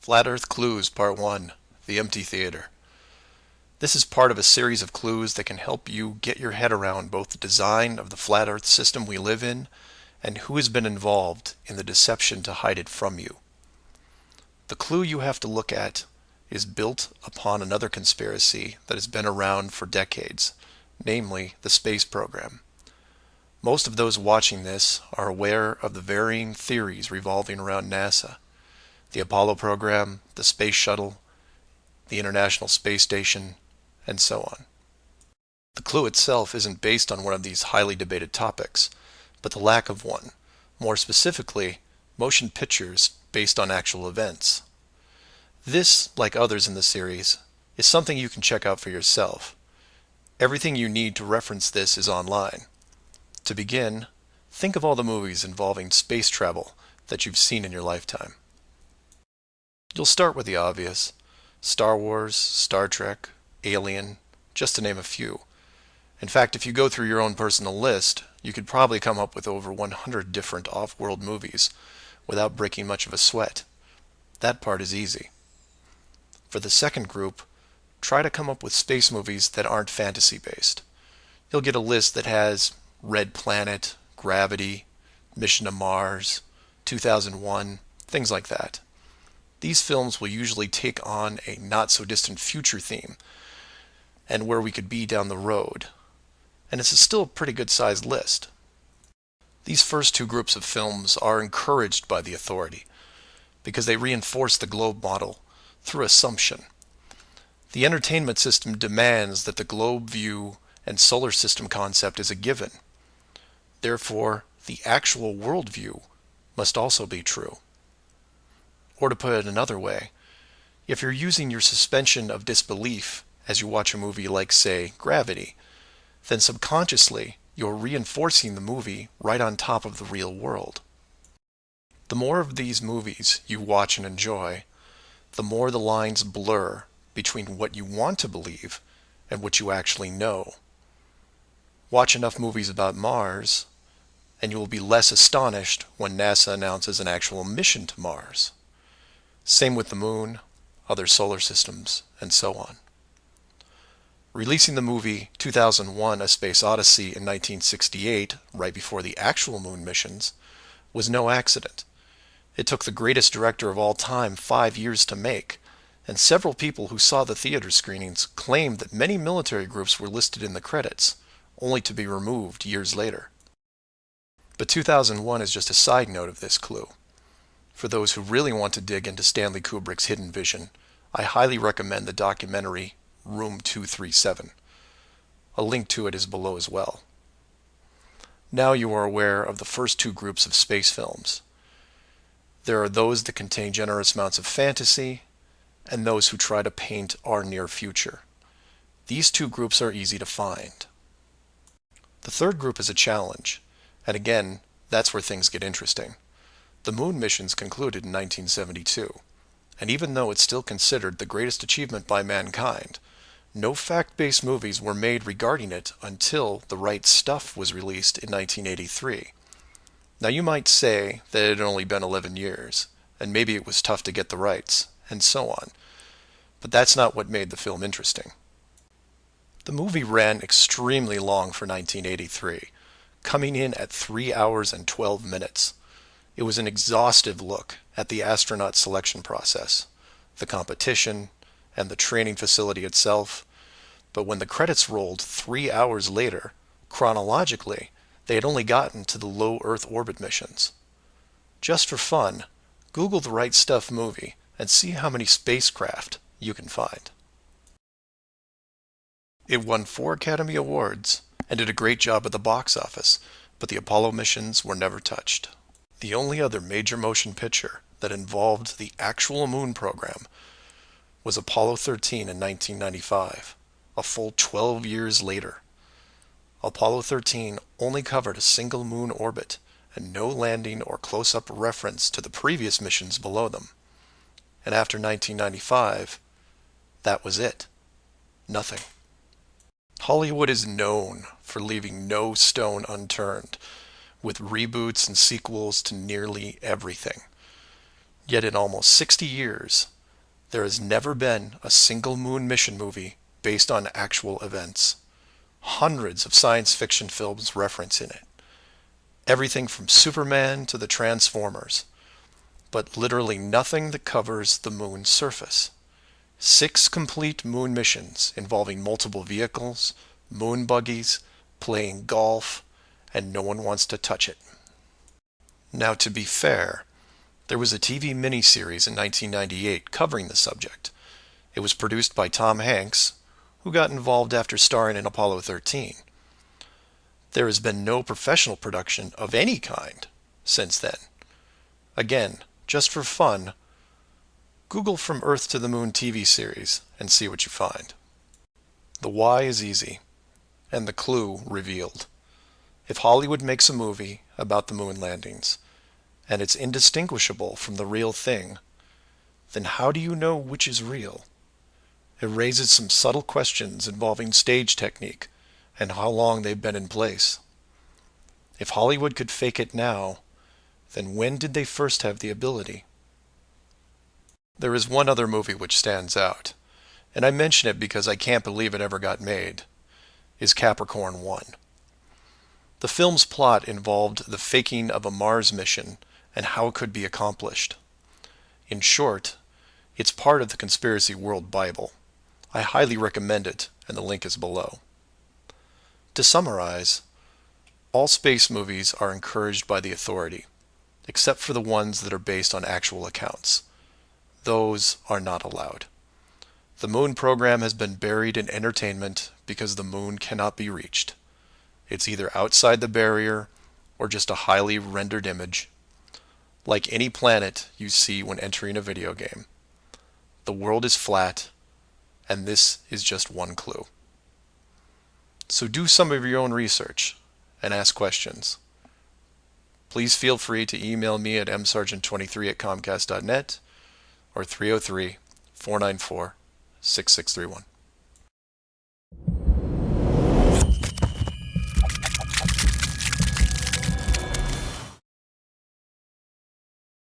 Flat Earth Clues Part 1, The Empty Theater. This is part of a series of clues that can help you get your head around both the design of the flat Earth system we live in and who has been involved in the deception to hide it from you. The clue you have to look at is built upon another conspiracy that has been around for decades, namely the space program. Most of those watching this are aware of the varying theories revolving around NASA. The Apollo program, the Space Shuttle, the International Space Station, and so on. The clue itself isn't based on one of these highly debated topics, but the lack of one, more specifically, motion pictures based on actual events. This, like others in the series, is something you can check out for yourself. Everything you need to reference this is online. To begin, think of all the movies involving space travel that you've seen in your lifetime. You'll start with the obvious: Star Wars, Star Trek, Alien, just to name a few. In fact, if you go through your own personal list, you could probably come up with over 100 different off-world movies without breaking much of a sweat. That part is easy. For the second group, try to come up with space movies that aren't fantasy-based. You'll get a list that has Red Planet, Gravity, Mission to Mars, 2001, things like that. These films will usually take on a not-so-distant future theme, and where we could be down the road. And it's still a pretty good-sized list. These first two groups of films are encouraged by the authority, because they reinforce the globe model through assumption. The entertainment system demands that the globe view and solar system concept is a given. Therefore, the actual worldview must also be true. Or to put it another way, if you're using your suspension of disbelief as you watch a movie like, say, Gravity, then subconsciously you're reinforcing the movie right on top of the real world. The more of these movies you watch and enjoy, the more the lines blur between what you want to believe and what you actually know. Watch enough movies about Mars, and you will be less astonished when NASA announces an actual mission to Mars. Same with the moon, other solar systems, and so on. Releasing the movie 2001: A Space Odyssey in 1968, right before the actual moon missions, was no accident. It took the greatest director of all time 5 years to make, and several people who saw the theater screenings claimed that many military groups were listed in the credits, only to be removed years later. But 2001 is just a side note of this clue. For those who really want to dig into Stanley Kubrick's hidden vision, I highly recommend the documentary Room 237. A link to it is below as well. Now you are aware of the first two groups of space films. There are those that contain generous amounts of fantasy, and those who try to paint our near future. These two groups are easy to find. The third group is a challenge, and again, that's where things get interesting. The moon missions concluded in 1972, and even though it's still considered the greatest achievement by mankind, no fact-based movies were made regarding it until The Right Stuff was released in 1983. Now you might say that it had only been 11 years, and maybe it was tough to get the rights, and so on, but that's not what made the film interesting. The movie ran extremely long for 1983, coming in at 3 hours and 12 minutes. It was an exhaustive look at the astronaut selection process, the competition, and the training facility itself. But when the credits rolled 3 hours later, chronologically, they had only gotten to the low Earth orbit missions. Just for fun, Google The Right Stuff movie and see how many spacecraft you can find. It won 4 Academy Awards and did a great job at the box office, but the Apollo missions were never touched. The only other major motion picture that involved the actual moon program was Apollo 13 in 1995, a full 12 years later. Apollo 13 only covered a single moon orbit and no landing or close-up reference to the previous missions below them. And after 1995, that was it. Nothing. Hollywood is known for leaving no stone unturned, with reboots and sequels to nearly everything. Yet in almost 60 years, there has never been a single moon mission movie based on actual events. Hundreds of science fiction films reference in it. Everything from Superman to the Transformers, but literally nothing that covers the moon's surface. 6 complete moon missions involving multiple vehicles, moon buggies, playing golf, and no one wants to touch it. Now, to be fair, there was a TV miniseries in 1998 covering the subject. It was produced by Tom Hanks, who got involved after starring in Apollo 13. There has been no professional production of any kind since then. Again, just for fun, Google From Earth to the Moon TV series and see what you find. The why is easy, and the clue revealed. If Hollywood makes a movie about the moon landings, and it's indistinguishable from the real thing, then how do you know which is real? It raises some subtle questions involving stage technique and how long they've been in place. If Hollywood could fake it now, then when did they first have the ability? There is one other movie which stands out, and I mention it because I can't believe it ever got made, is Capricorn 1. The film's plot involved the faking of a Mars mission and how it could be accomplished. In short, it's part of the Conspiracy World Bible. I highly recommend it, and the link is below. To summarize, all space movies are encouraged by the authority, except for the ones that are based on actual accounts. Those are not allowed. The moon program has been buried in entertainment because the moon cannot be reached. It's either outside the barrier or just a highly rendered image, like any planet you see when entering a video game. The world is flat, and this is just one clue. So do some of your own research and ask questions. Please feel free to email me at msargent23@comcast.net or 303-494-6631.